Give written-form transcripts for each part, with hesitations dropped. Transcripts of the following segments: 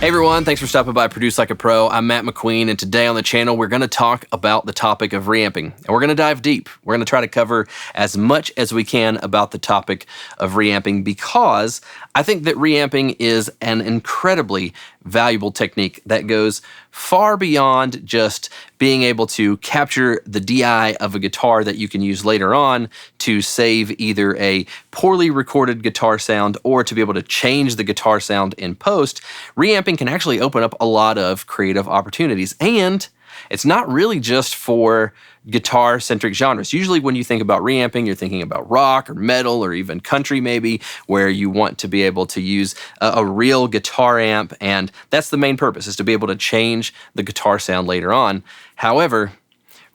Hey everyone, thanks for stopping by Produce Like a Pro. I'm Matt McQueen, and today on the channel we're going to talk about the topic of reamping. And we're going to dive deep. We're going to try to cover as much as we can about the topic of reamping because I think that reamping is an incredibly valuable technique that goes far beyond just being able to capture the DI of a guitar that you can use later on to save either a poorly recorded guitar sound or to be able to change the guitar sound in post. Reamping can actually open up a lot of creative opportunities, and it's not really just for guitar-centric genres. Usually when you think about reamping, you're thinking about rock or metal or even country maybe, where you want to be able to use a real guitar amp, and that's the main purpose, is to be able to change the guitar sound later on. However,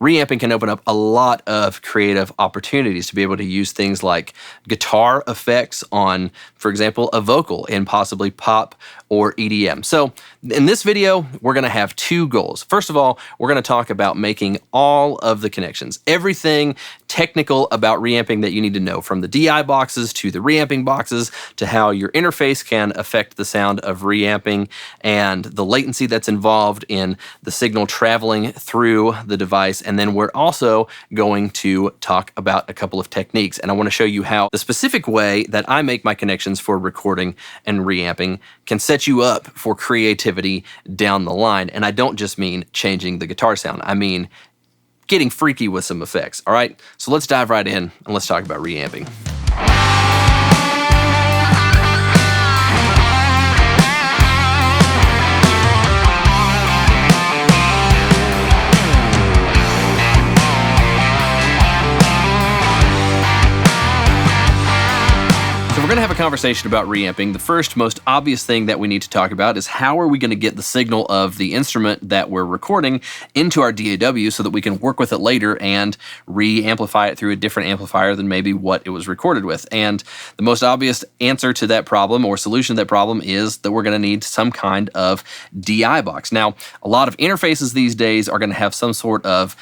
reamping can open up a lot of creative opportunities to be able to use things like guitar effects on, for example, a vocal in possibly pop or EDM. So in this video, we're going to have two goals. First of all, we're going to talk about making all of the connections, everything technical about reamping that you need to know, from the DI boxes to the reamping boxes to how your interface can affect the sound of reamping and the latency that's involved in the signal traveling through the device. And then we're also going to talk about a couple of techniques, and I want to show you how the specific way that I make my connections for recording and reamping can set you up for creativity down the line. And I don't just mean changing the guitar sound, I mean getting freaky with some effects, all right? So let's dive right in and let's talk about reamping. We're going to have a conversation about reamping. The first, most obvious thing that we need to talk about is how are we going to get the signal of the instrument that we're recording into our DAW so that we can work with it later and re-amplify it through a different amplifier than maybe what it was recorded with. And the most obvious answer to that problem, or solution to that problem, is that we're going to need some kind of DI box. Now, a lot of interfaces these days are going to have some sort of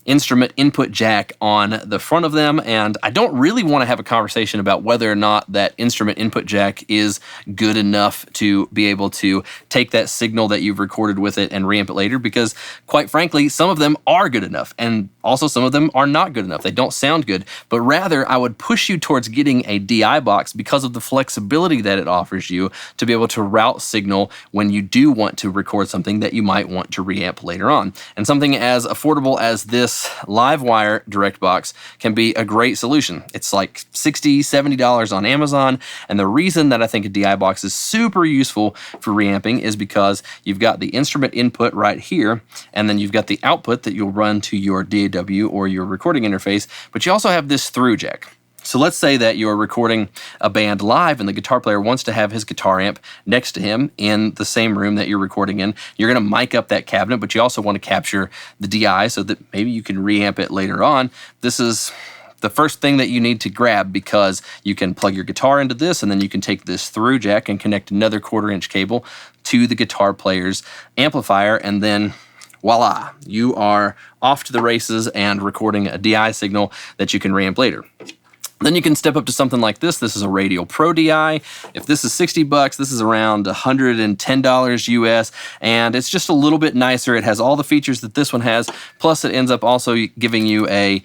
instrument input jack on the front of them, and I don't really want to have a conversation about whether or not that instrument input jack is good enough to be able to take that signal that you've recorded with it and reamp it later, because quite frankly, some of them are good enough, and also some of them are not good enough. They don't sound good, but rather I would push you towards getting a DI box because of the flexibility that it offers you to be able to route signal when you do want to record something that you might want to reamp later on. And something as affordable as this Livewire direct box can be a great solution. It's like $60, $70 on Amazon, and the reason that I think a DI box is super useful for reamping is because you've got the instrument input right here, and then you've got the output that you'll run to your DAW or your recording interface, but you also have this through jack. So let's say that you're recording a band live and the guitar player wants to have his guitar amp next to him in the same room that you're recording in. You're going to mic up that cabinet, but you also want to capture the DI so that maybe you can reamp it later on. This is the first thing that you need to grab, because you can plug your guitar into this, and then you can take this through jack and connect another 1/4-inch cable to the guitar player's amplifier, and then voila, you are off to the races and recording a DI signal that you can reamp later. Then you can step up to something like this. This is a Radial Pro DI. If this is 60 bucks, this is around $110 US, and it's just a little bit nicer. It has all the features that this one has, plus it ends up also giving you a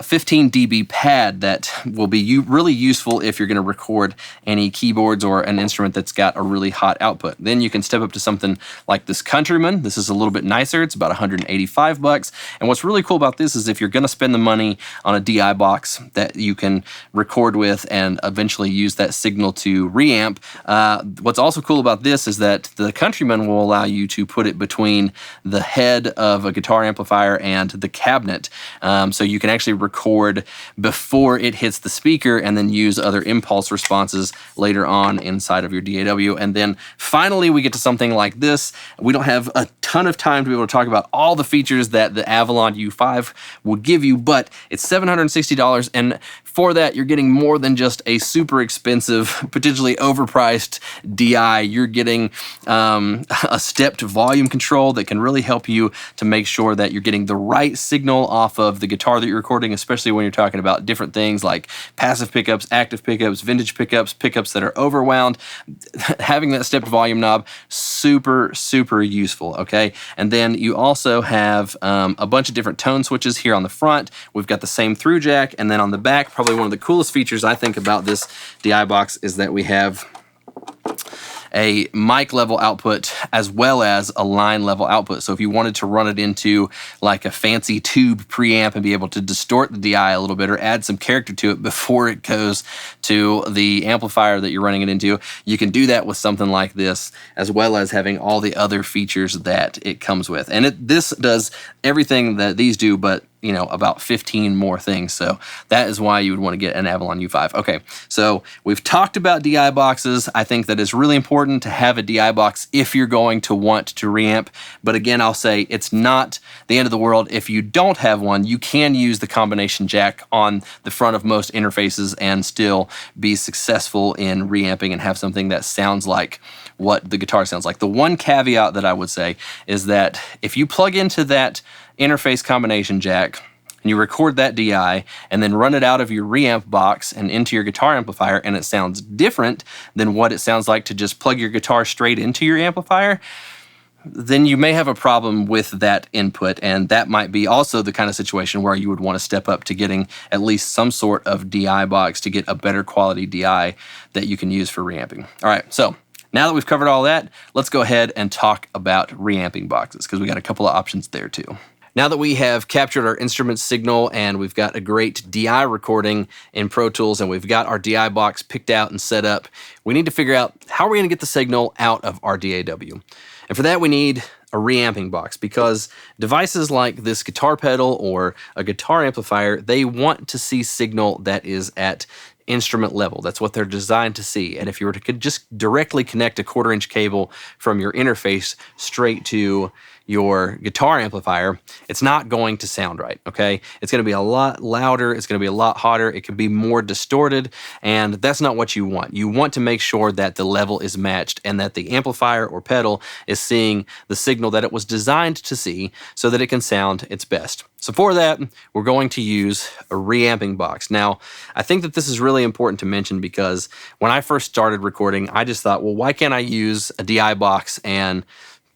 15 dB pad that will be really useful if you're going to record any keyboards or an instrument that's got a really hot output. Then you can step up to something like this Countryman. This is a little bit nicer. It's about 185 bucks. And what's really cool about this is if you're going to spend the money on a DI box that you can record with and eventually use that signal to reamp, what's also cool about this is that the Countryman will allow you to put it between the head of a guitar amplifier and the cabinet. So you can actually record before it hits the speaker and then use other impulse responses later on inside of your DAW. And then finally we get to something like this. We don't have a ton of time to be able to talk about all the features that the Avalon U5 will give you, but it's $760, and for that you're getting more than just a super expensive, potentially overpriced DI. You're getting a stepped volume control that can really help you to make sure that you're getting the right signal off of the guitar that you're recording recording, especially when you're talking about different things like passive pickups, active pickups, vintage pickups, pickups that are overwound. Having that stepped volume knob, super, super useful, okay? And then you also have a bunch of different tone switches here on the front. We've got the same through jack, and then on the back, probably one of the coolest features I think about this DI box is that we have a mic level output as well as a line level output. So if you wanted to run it into like a fancy tube preamp and be able to distort the DI a little bit or add some character to it before it goes to the amplifier that you're running it into, you can do that with something like this, as well as having all the other features that it comes with. And this does everything that these do, but you know, about 15 more things. So that is why you would want to get an Avalon U5. Okay, so we've talked about DI boxes. I think that it's really important to have a DI box if you're going to want to reamp. But again, I'll say it's not the end of the world. If you don't have one, you can use the combination jack on the front of most interfaces and still be successful in reamping and have something that sounds like what the guitar sounds like. The one caveat that I would say is that if you plug into that interface combination jack and you record that DI and then run it out of your reamp box and into your guitar amplifier and it sounds different than what it sounds like to just plug your guitar straight into your amplifier, then you may have a problem with that input, and that might be also the kind of situation where you would want to step up to getting at least some sort of DI box to get a better quality DI that you can use for reamping. All right, so now that we've covered all that, let's go ahead and talk about reamping boxes, because we got a couple of options there too. Now that we have captured our instrument signal and we've got a great DI recording in Pro Tools and we've got our DI box picked out and set up, we need to figure out how we're going to get the signal out of our DAW. And for that, we need a reamping box, because devices like this guitar pedal or a guitar amplifier, they want to see signal that is at instrument level. That's what they're designed to see. And if you were to just directly connect a 1/4-inch cable from your interface straight to your guitar amplifier, it's not going to sound right, okay? It's going to be a lot louder, it's going to be a lot hotter, it can be more distorted, and that's not what you want. You want to make sure that the level is matched and that the amplifier or pedal is seeing the signal that it was designed to see so that it can sound its best. So for that, we're going to use a reamping box. Now, I think that this is really important to mention, because when I first started recording, I just thought, well, why can't I use a DI box and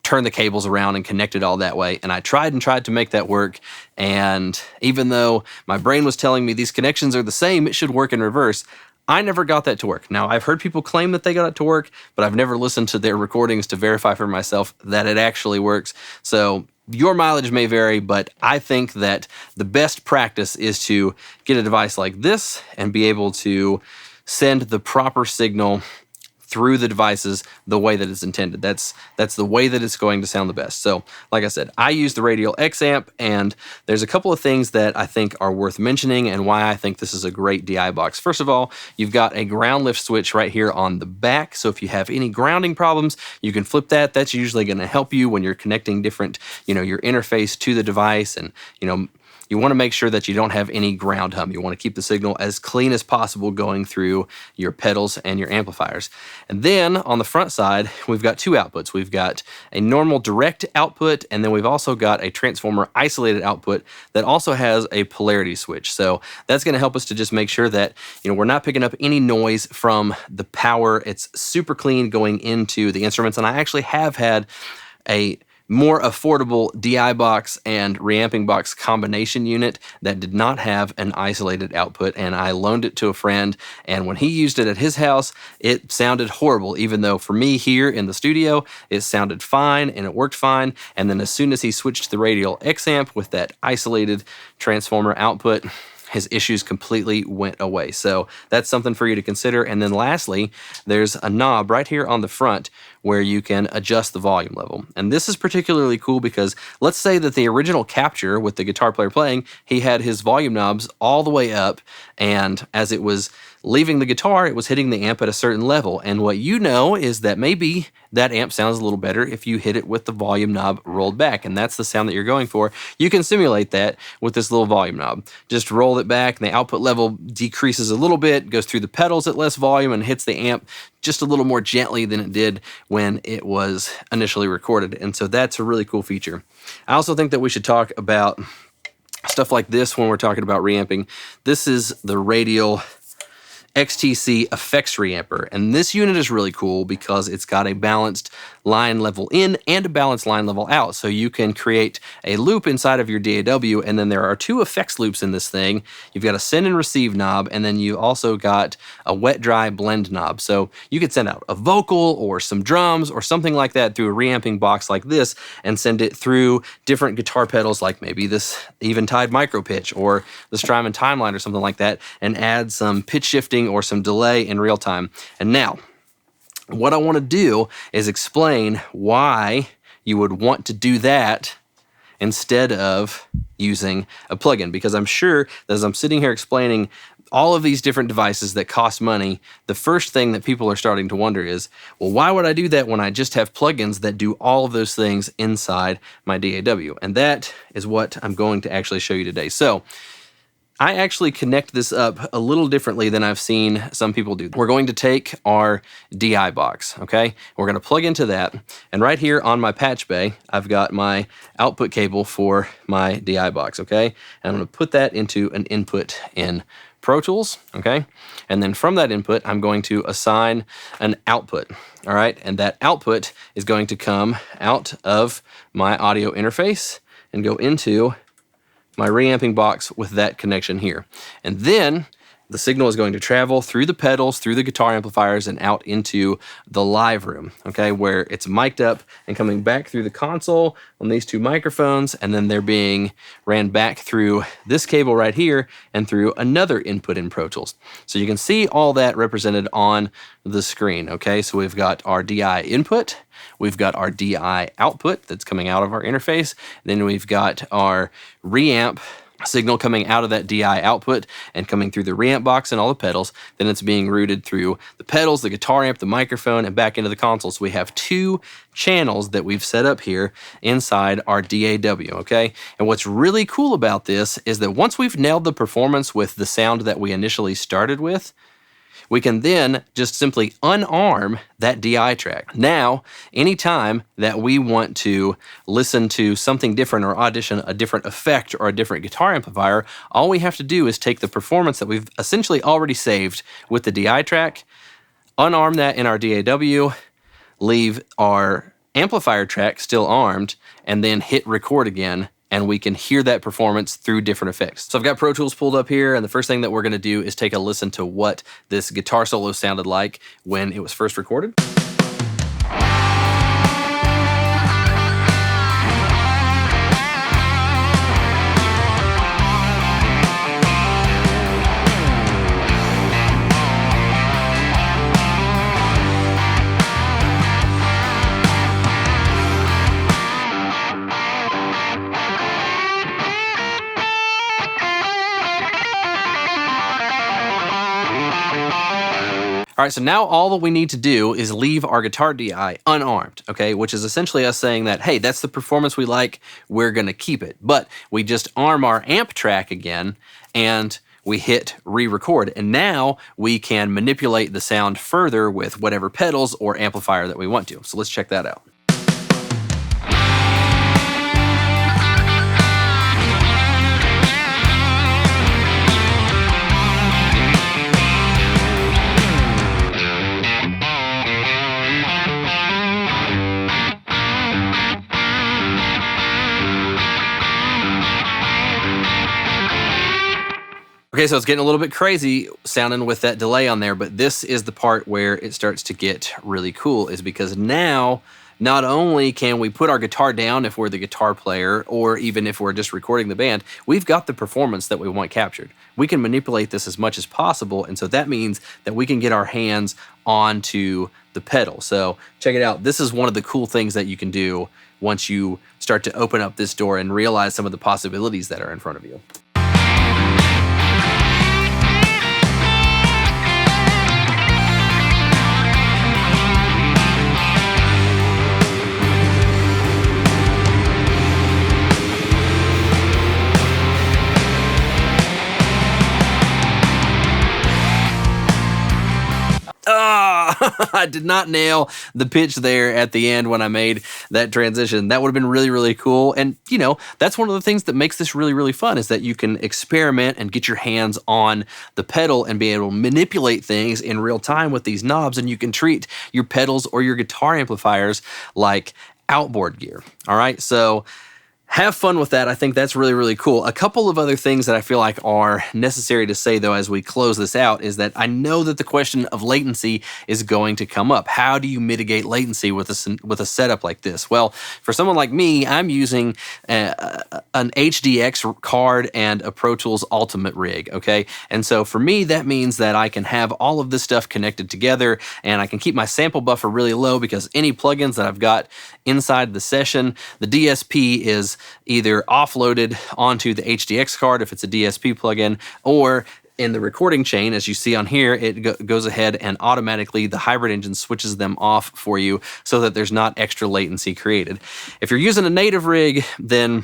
turn the cables around and connect it all that way? And I tried and tried to make that work, and even though my brain was telling me these connections are the same, it should work in reverse, I never got that to work. Now, I've heard people claim that they got it to work, but I've never listened to their recordings to verify for myself that it actually works. So your mileage may vary, but I think that the best practice is to get a device like this and be able to send the proper signal through the devices the way that it's intended. That's the way that it's going to sound the best. So, like I said, I use the Radial X amp, and there's a couple of things that I think are worth mentioning and why I think this is a great DI box. First of all, you've got a ground lift switch right here on the back, so if you have any grounding problems, you can flip that. That's usually going to help you when you're connecting different, your interface to the device, and, you want to make sure that you don't have any ground hum. You want to keep the signal as clean as possible going through your pedals and your amplifiers. And then on the front side, we've got two outputs. We've got a normal direct output, and then we've also got a transformer isolated output that also has a polarity switch. So that's going to help us to just make sure that we're not picking up any noise from the power. It's super clean going into the instruments. And I actually have had a more affordable DI box and reamping box combination unit that did not have an isolated output, and I loaned it to a friend, and when he used it at his house, it sounded horrible, even though for me here in the studio, it sounded fine and it worked fine. And then as soon as he switched to the Radial X amp with that isolated transformer output, his issues completely went away. So that's something for you to consider. And then lastly, there's a knob right here on the front where you can adjust the volume level. And this is particularly cool because let's say that the original capture with the guitar player playing, he had his volume knobs all the way up, and as it was leaving the guitar, it was hitting the amp at a certain level. And what you know is that maybe that amp sounds a little better if you hit it with the volume knob rolled back, and that's the sound that you're going for. You can simulate that with this little volume knob. Just roll it back, and the output level decreases a little bit, goes through the pedals at less volume, and hits the amp just a little more gently than it did when it was initially recorded. And so that's a really cool feature. I also think that we should talk about stuff like this when we're talking about reamping. This is the Radial XTC Effects Reamper, and this unit is really cool because it's got a balanced line level in and a balanced line level out, so you can create a loop inside of your DAW, and then there are 2 effects loops in this thing. You've got a send and receive knob, and then you also got a wet-dry blend knob, so you could send out a vocal or some drums or something like that through a reamping box like this and send it through different guitar pedals, like maybe this Eventide micro pitch or the Strymon timeline or something like that, and add some pitch shifting or some delay in real time. And now, what I want to do is explain why you would want to do that instead of using a plugin, because I'm sure that as I'm sitting here explaining all of these different devices that cost money, the first thing that people are starting to wonder is, well, why would I do that when I just have plugins that do all of those things inside my DAW? And that is what I'm going to actually show you today. So I actually connect this up a little differently than I've seen some people do. We're going to take our DI box, okay? We're going to plug into that, and right here on my patch bay, I've got my output cable for my DI box, okay? And I'm going to put that into an input in Pro Tools, okay? And then from that input, I'm going to assign an output, all right? And that output is going to come out of my audio interface and go into my reamping box with that connection here. And then the signal is going to travel through the pedals, through the guitar amplifiers, and out into the live room, okay, where it's mic'd up and coming back through the console on these 2 microphones, and then they're being ran back through this cable right here and through another input in Pro Tools. So you can see all that represented on the screen, okay? So we've got our DI input, we've got our DI output that's coming out of our interface, then we've got our reamp signal coming out of that DI output and coming through the reamp box and all the pedals. Then it's being routed through the pedals, the guitar amp, the microphone, and back into the console. So we have 2 channels that we've set up here inside our DAW, okay? And what's really cool about this is that once we've nailed the performance with the sound that we initially started with, we can then just simply unarm that DI track. Now, anytime that we want to listen to something different or audition a different effect or a different guitar amplifier, all we have to do is take the performance that we've essentially already saved with the DI track, unarm that in our DAW, leave our amplifier track still armed, and then hit record again, and we can hear that performance through different effects. So I've got Pro Tools pulled up here, and the first thing that we're gonna do is take a listen to what this guitar solo sounded like when it was first recorded. All right, so now all that we need to do is leave our guitar DI unarmed, okay? Which is essentially us saying that, hey, that's the performance we like, we're gonna keep it. But we just arm our amp track again and we hit re-record. And now we can manipulate the sound further with whatever pedals or amplifier that we want to. So let's check that out. Okay, so it's getting a little bit crazy sounding with that delay on there, but this is the part where it starts to get really cool, is because now not only can we put our guitar down if we're the guitar player, or even if we're just recording the band, we've got the performance that we want captured. We can manipulate this as much as possible, and so that means that we can get our hands onto the pedal. So check it out. This is one of the cool things that you can do once you start to open up this door and realize some of the possibilities that are in front of you. I did not nail the pitch there at the end when I made that transition. That would have been really, really cool. And, you know, that's one of the things that makes this really, really fun is that you can experiment and get your hands on the pedal and be able to manipulate things in real time with these knobs. And you can treat your pedals or your guitar amplifiers like outboard gear. All right. So have fun with that. I think that's really, really cool. A couple of other things that I feel like are necessary to say, though, as we close this out is that I know that the question of latency is going to come up. How do you mitigate latency with a setup like this? Well, for someone like me, I'm using an HDX card and a Pro Tools Ultimate rig, okay? And so for me, that means that I can have all of this stuff connected together, and I can keep my sample buffer really low because any plugins that I've got inside the session, the DSP is either offloaded onto the HDX card if it's a DSP plugin, or in the recording chain, as you see on here, it goes ahead and automatically, the hybrid engine switches them off for you so that there's not extra latency created. If you're using a native rig, then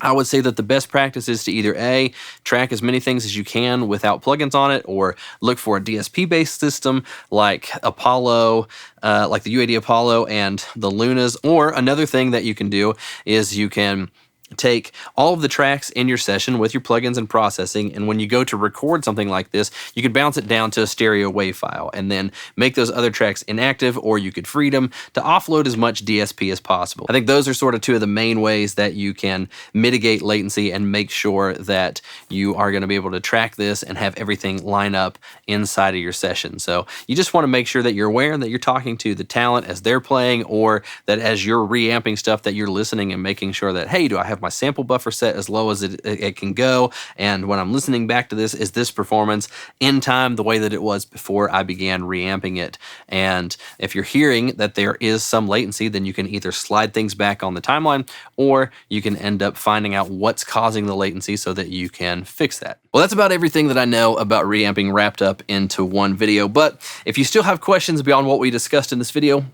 I would say that the best practice is to either A, track as many things as you can without plugins on it, or look for a DSP-based system like Apollo, like the UAD Apollo and the Lunas. Or another thing that you can do is you can take all of the tracks in your session with your plugins and processing, and when you go to record something like this, you could bounce it down to a stereo WAV file and then make those other tracks inactive, or you could free them to offload as much DSP as possible. I think those are sort of two of the main ways that you can mitigate latency and make sure that you are going to be able to track this and have everything line up inside of your session. So you just want to make sure that you're aware that you're talking to the talent as they're playing, or that as you're reamping stuff that you're listening and making sure that, hey, do I have my sample buffer set as low as it can go, and when I'm listening back to this, is this performance in time the way that it was before I began reamping it? And if you're hearing that there is some latency, then you can either slide things back on the timeline, or you can end up finding out what's causing the latency so that you can fix that. Well, that's about everything that I know about reamping wrapped up into one video, but if you still have questions beyond what we discussed in this video,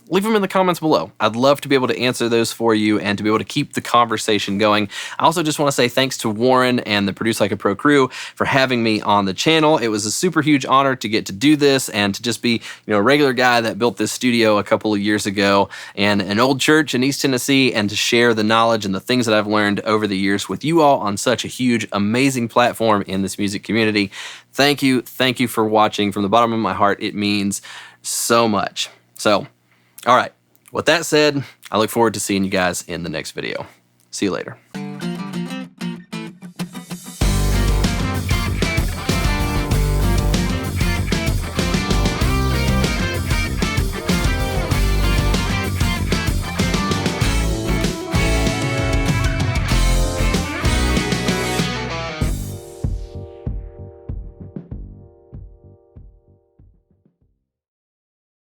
leave them in the comments below. I'd love to be able to answer those for you and to be able to keep the conversation going. I also just want to say thanks to Warren and the Produce Like a Pro crew for having me on the channel. It was a super huge honor to get to do this and to just be, a regular guy that built this studio a couple of years ago in an old church in East Tennessee, and to share the knowledge and the things that I've learned over the years with you all on such a huge, amazing platform in this music community. Thank you. Thank you for watching. From the bottom of my heart, it means so much. So, all right, with that said, I look forward to seeing you guys in the next video. See you later.